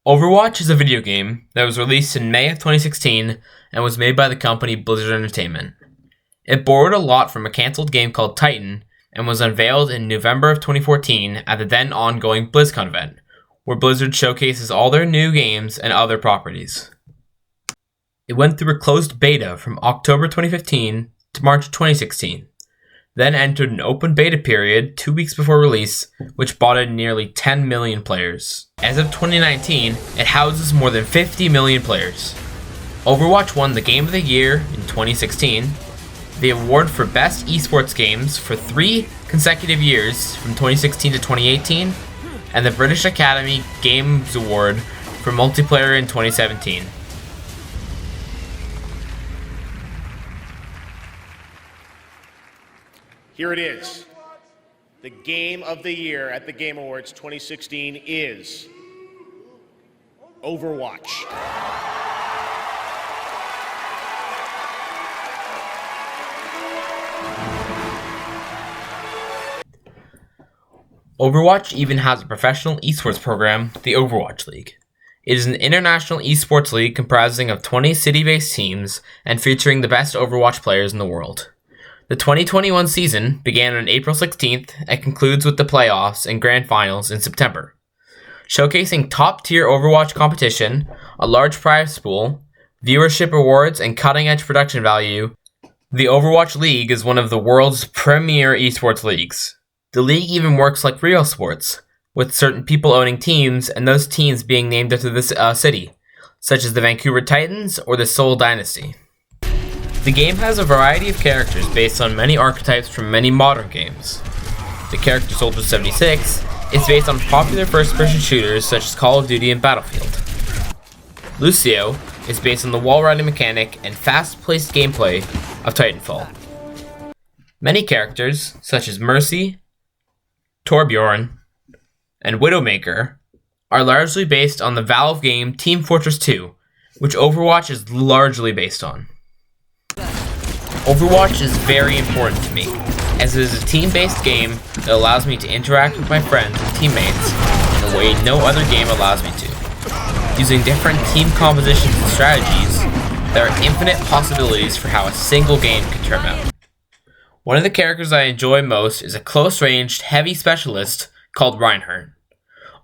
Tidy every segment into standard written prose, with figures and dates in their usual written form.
Overwatch is a video game that was released in May of 2016 and was made by the company Blizzard Entertainment. It borrowed a lot from a cancelled game called Titan and was unveiled in November of 2014 at the then ongoing BlizzCon event, where Blizzard showcases all their new games and other properties. It went through a closed beta from October 2015 to March 2016, then entered an open beta period 2 weeks before release, which brought in nearly 10 million players. As of 2019, it houses more than 50 million players. Overwatch won the Game of the Year in 2016, the award for Best Esports Games for 3 consecutive years from 2016 to 2018, and the British Academy Games Award for Multiplayer in 2017. Here it is. The Game of the Year at the Game Awards 2016 is Overwatch. Overwatch even has a professional esports program, the Overwatch League. It is an international esports league comprising of 20 city-based teams and featuring the best Overwatch players in the world. The 2021 season began on April 16th and concludes with the playoffs and grand finals in September. Showcasing top-tier Overwatch competition, a large prize pool, viewership awards, and cutting-edge production value, the Overwatch League is one of the world's premier esports leagues. The league even works like real sports, with certain people owning teams and those teams being named after this city, such as the Vancouver Titans or the Seoul Dynasty. The game has a variety of characters based on many archetypes from many modern games. The character Soldier 76 is based on popular first-person shooters such as Call of Duty and Battlefield. Lucio is based on the wall-riding mechanic and fast-paced gameplay of Titanfall. Many characters, such as Mercy, Torbjorn, and Widowmaker, are largely based on the Valve game Team Fortress 2, which Overwatch is largely based on. Overwatch is very important to me, as it is a team-based game that allows me to interact with my friends and teammates in a way no other game allows me to. Using different team compositions and strategies, there are infinite possibilities for how a single game can turn out. One of the characters I enjoy most is a close-ranged, heavy specialist called Reinhardt.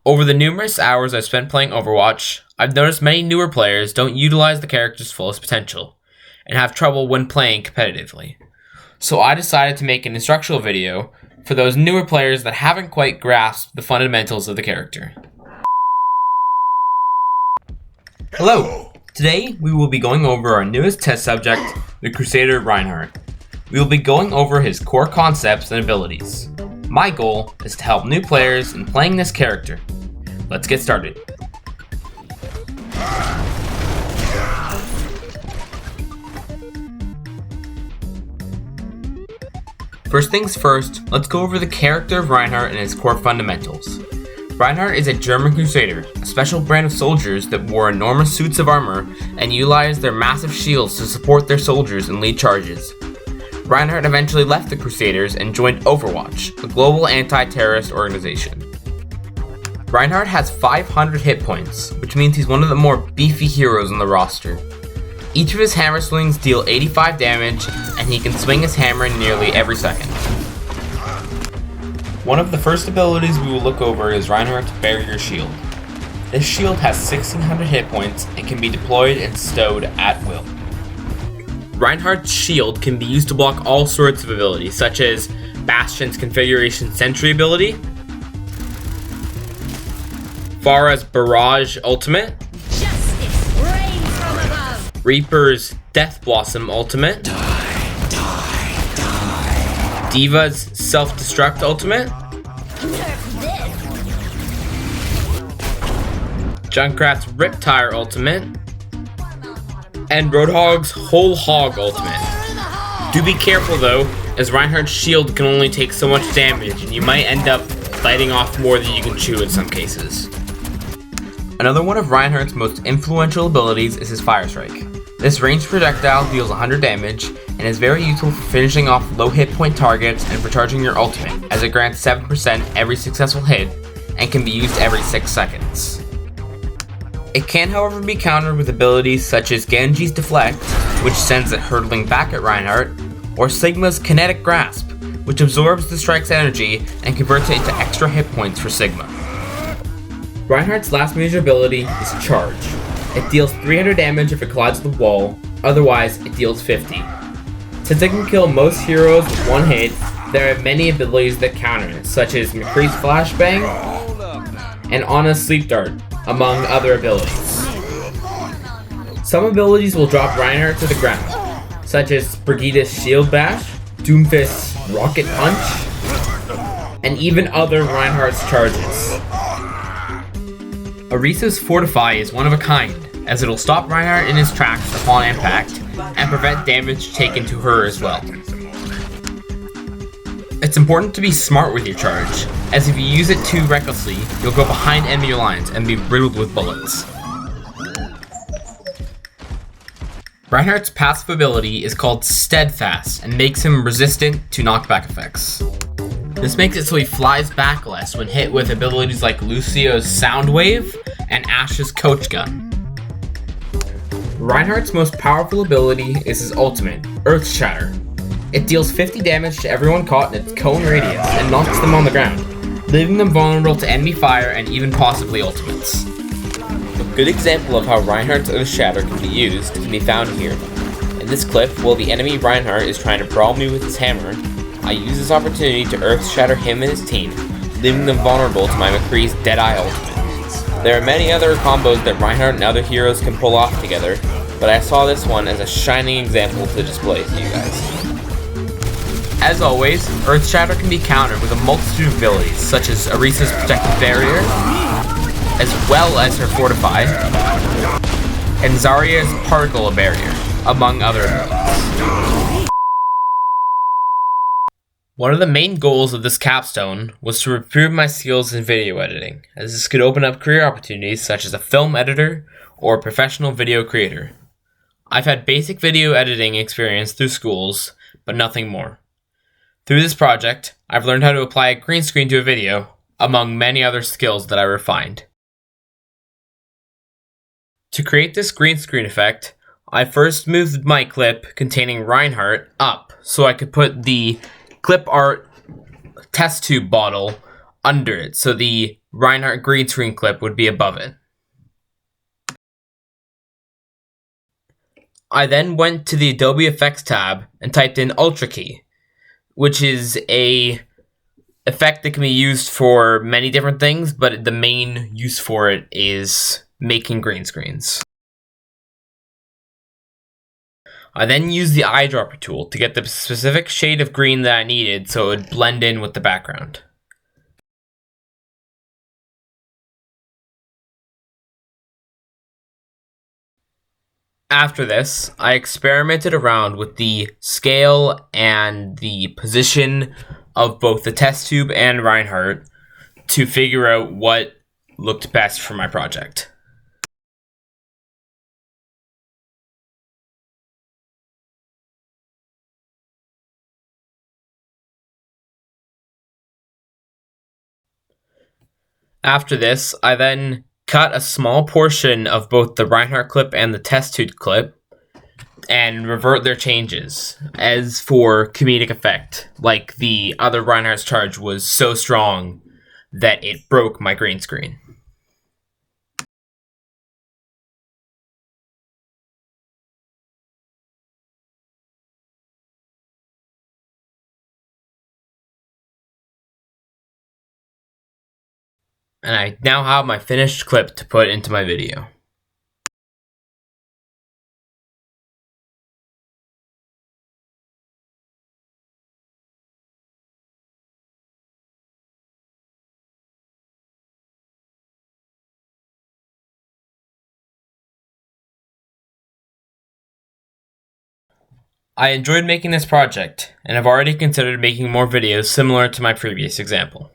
Over the numerous hours I've spent playing Overwatch, I've noticed many newer players don't utilize the character's fullest potential, and have trouble when playing competitively. So I decided to make an instructional video for those newer players that haven't quite grasped the fundamentals of the character. Hello! Today we will be going over our newest test subject, the Crusader Reinhardt. We will be going over his core concepts and abilities. My goal is to help new players in playing this character. Let's get started. First things first, let's go over the character of Reinhardt and his core fundamentals. Reinhardt is a German Crusader, a special brand of soldiers that wore enormous suits of armor and utilized their massive shields to support their soldiers and lead charges. Reinhardt eventually left the Crusaders and joined Overwatch, a global anti-terrorist organization. Reinhardt has 500 hit points, which means he's one of the more beefy heroes on the roster. Each of his hammer swings deal 85 damage, and he can swing his hammer nearly every second. One of the first abilities we will look over is Reinhardt's Barrier Shield. This shield has 1600 hit points and can be deployed and stowed at will. Reinhardt's shield can be used to block all sorts of abilities, such as Bastion's Configuration Sentry ability, Pharah's Barrage ultimate, Reaper's Death Blossom ultimate, D.Va's Self-Destruct ultimate, Junkrat's Riptire ultimate, and Roadhog's Whole Hog ultimate. Do be careful though, as Reinhardt's shield can only take so much damage and you might end up biting off more than you can chew in some cases. Another one of Reinhardt's most influential abilities is his Fire Strike. This ranged projectile deals 100 damage and is very useful for finishing off low hit point targets and for charging your ultimate, as it grants 7% every successful hit and can be used every 6 seconds. It can, however, be countered with abilities such as Genji's Deflect, which sends it hurtling back at Reinhardt, or Sigma's Kinetic Grasp, which absorbs the strike's energy and converts it into extra hit points for Sigma. Reinhardt's last major ability is Charge. It deals 300 damage if it collides with the wall, otherwise it deals 50. Since it can kill most heroes with one hit, there are many abilities that counter it, such as McCree's Flashbang and Ana's Sleep Dart, among other abilities. Some abilities will drop Reinhardt to the ground, such as Brigitte's Shield Bash, Doomfist's Rocket Punch, and even other Reinhardt's charges. Arisa's Fortify is one of a kind, as it'll stop Reinhardt in his tracks upon impact and prevent damage taken to her as well. It's important to be smart with your charge, as if you use it too recklessly, you'll go behind enemy lines and be riddled with bullets. Reinhardt's passive ability is called Steadfast and makes him resistant to knockback effects. This makes it so he flies back less when hit with abilities like Lucio's Soundwave and Ashe's Coach Gun. Reinhardt's most powerful ability is his ultimate, Earth Shatter. It deals 50 damage to everyone caught in its cone radius and knocks them on the ground, leaving them vulnerable to enemy fire and even possibly ultimates. A good example of how Reinhardt's Earth Shatter can be used can be found here. In this clip, while the enemy Reinhardt is trying to brawl me with his hammer, I use this opportunity to Earth Shatter him and his team, leaving them vulnerable to my McCree's Deadeye ultimate. There are many other combos that Reinhardt and other heroes can pull off together, but I saw this one as a shining example to display to you guys. As always, Earth Shatter can be countered with a multitude of abilities, such as Arisa's Protective Barrier, as well as her Fortify, and Zarya's Particle Barrier, among other abilities. One of the main goals of this capstone was to improve my skills in video editing, as this could open up career opportunities such as a film editor or a professional video creator. I've had basic video editing experience through schools, but nothing more. Through this project, I've learned how to apply a green screen to a video, among many other skills that I refined. To create this green screen effect, I first moved my clip containing Reinhardt up so I could put the clip art test tube bottle under it, so the Reinhardt green screen clip would be above it. I then went to the Adobe Effects tab and typed in Ultra Key, which is a effect that can be used for many different things, but the main use for it is making green screens. I then used the eyedropper tool to get the specific shade of green that I needed so it would blend in with the background. After this, I experimented around with the scale and the position of both the test tube and Reinhardt to figure out what looked best for my project. After this, I then cut a small portion of both the Reinhardt clip and the test tube clip and revert their changes. As for comedic effect, like the other Reinhardt's charge was so strong that it broke my green screen. And I now have my finished clip to put into my video. I enjoyed making this project, and have already considered making more videos similar to my previous example.